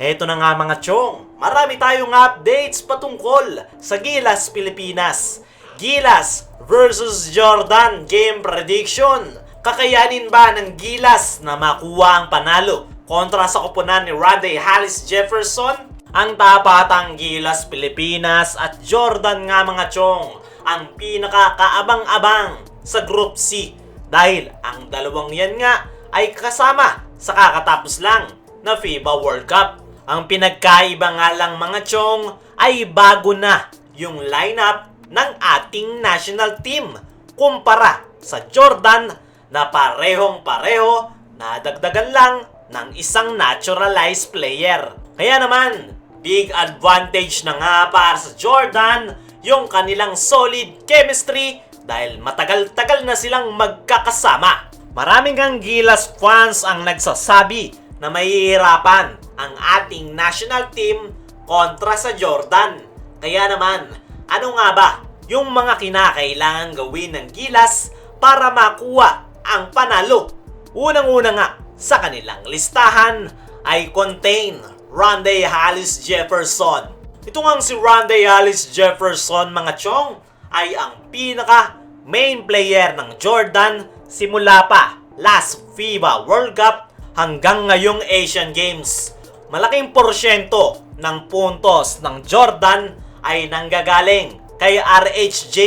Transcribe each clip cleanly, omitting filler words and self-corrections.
Eto na nga mga chong, marami tayong updates patungkol sa Gilas Pilipinas. Gilas versus Jordan game prediction. Kakayanin ba ng Gilas na makuha ang panalo kontra sa koponan ni Randy Hollis Jefferson? Ang tapatang Gilas Pilipinas at Jordan nga mga chong ang pinakakaabang-abang sa Group C dahil ang dalawang yan nga ay kasama sa kakatapos lang na FIBA World Cup. Ang pinagkaiba nga lang mga chong ay bago na yung lineup ng ating national team kumpara sa Jordan na parehong-pareho na dagdagan lang ng isang naturalized player. Kaya naman, big advantage na nga para sa Jordan yung kanilang solid chemistry dahil matagal-tagal na silang magkakasama. Maraming ang Gilas fans ang nagsasabi na mahihirapan ang ating national team kontra sa Jordan. Kaya naman, ano nga ba yung mga kinakailangan gawin ng Gilas para makuha ang panalo? Unang-una nga sa kanilang listahan ay contain Randy Hollis Jefferson. Ito nga si Randy Hollis Jefferson mga chong ay ang pinaka main player ng Jordan simula pa last FIBA World Cup hanggang ngayong Asian Games. Malaking porsyento ng puntos ng Jordan ay nanggagaling kay RHJ.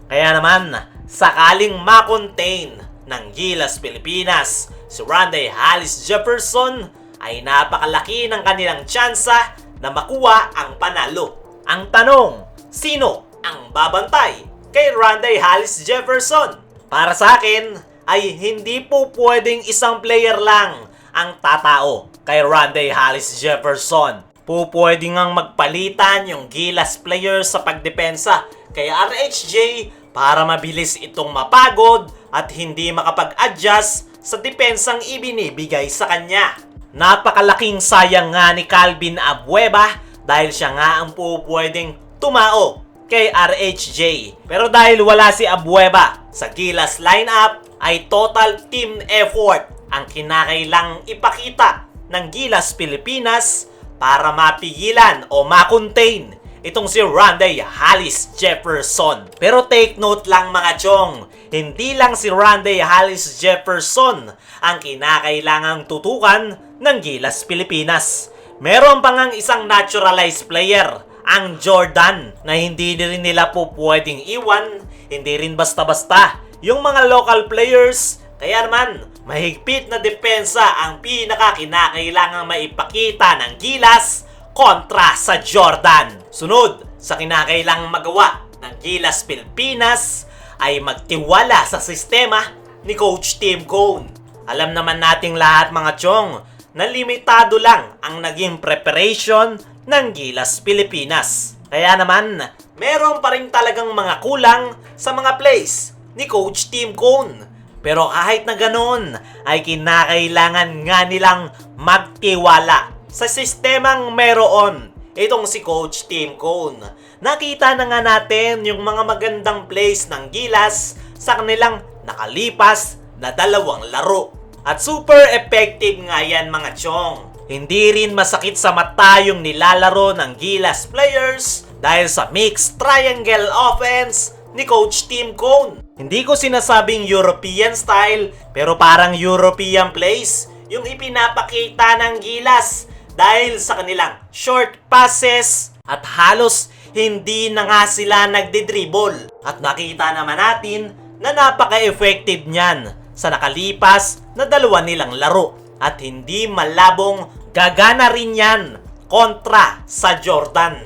Kaya naman, sakaling makontain ng Gilas Pilipinas si Randy Hollis Jefferson, ay napakalaki ng kanilang tsansa na makuha ang panalo. Ang tanong, sino ang babantay kay Randy Hollis Jefferson? Para sa akin, ay hindi po pwedeng isang player lang ang tatao kay Randy Hollis Jefferson. Pwede ngang magpalitan yung Gilas players sa pagdepensa kay RHJ para mabilis itong mapagod at hindi makapag-adjust sa depensang ibinibigay sa kanya. Napakalaking sayang nga ni Calvin Abueva dahil siya nga ang pwedeng tumao kay RHJ. Pero dahil wala si Abueva sa Gilas lineup, ay total team effort ang kinakailangang ipakita ng Gilas Pilipinas para mapigilan o makontain itong si Randy Hollis Jefferson. Pero take note lang mga chong, hindi lang si Randy Hollis Jefferson ang kinakailangang tutukan ng Gilas Pilipinas. Meron pa ngang isang naturalized player, ang Jordan, na hindi rin nila po pwedeng iwan, hindi rin basta-basta yung mga local players. Kaya naman, mahigpit na depensa ang pinakakinakailangang maipakita ng Gilas kontra sa Jordan. Sunod sa kinakailangang magawa ng Gilas Pilipinas ay magtiwala sa sistema ni Coach Tim Cone. Alam naman nating lahat mga chong na limitado lang ang naging preparation ng Gilas Pilipinas. Kaya naman, meron pa rin talagang mga kulang sa mga plays ni Coach Tim Cone. Pero kahit na ganoon, ay kinakailangan nga nilang magtiwala sa sistemang meron itong si Coach Tim Cone. Nakita na nga natin yung mga magandang plays ng Gilas sa kanilang nakalipas na dalawang laro. At super effective nga yan mga chong. Hindi rin masakit sa mata yung nilalaro ng Gilas players dahil sa mixed triangle offense ni Coach Tim Cone. Hindi ko sinasabing European style, pero parang European plays yung ipinapakita ng Gilas dahil sa kanilang short passes at halos hindi na nga sila nagdidribble. At nakita naman natin na napaka-effective niyan sa nakalipas na dalawa nilang laro at hindi malabong gagana rin yan kontra sa Jordan.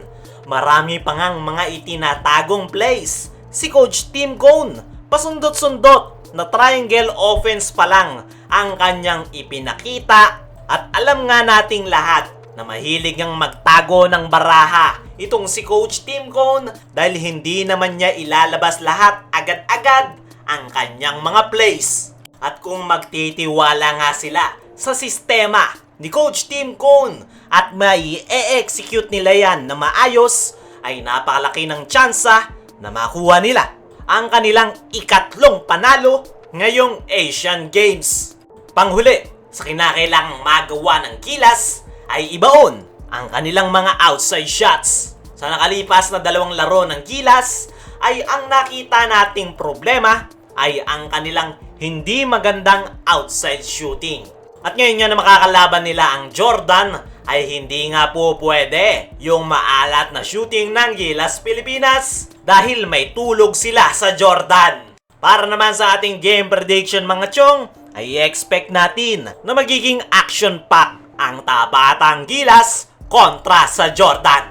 Marami pa ngang mga itinatagong plays si Coach Tim Cone. Pasundot-sundot na triangle offense pa lang ang kanyang ipinakita at alam nga nating lahat na mahilig ngang magtago ng baraha itong si Coach Tim Cone dahil hindi naman niya ilalabas lahat agad-agad ang kanyang mga plays. At kung magtitiwala nga sila sa sistema ni Coach Tim Cone at may e-execute nila yan na maayos, ay napakalaki ng tsansa na makuha nila ang kanilang ikatlong panalo ngayong Asian Games. Panghuli sa kinakailangang magawa ng Gilas ay ibaon ang kanilang mga outside shots. Sa nakalipas na 2 laro ng Gilas ay ang nakita nating problema ay ang kanilang hindi magandang outside shooting. At ngayon nga na makakalaban nila ang Jordan ay hindi nga po pwede yung maalat na shooting ng Gilas Pilipinas dahil may tulog sila sa Jordan. Para naman sa ating game prediction mga chong, ay expect natin na magiging action-packed ang tabatang Gilas kontra sa Jordan.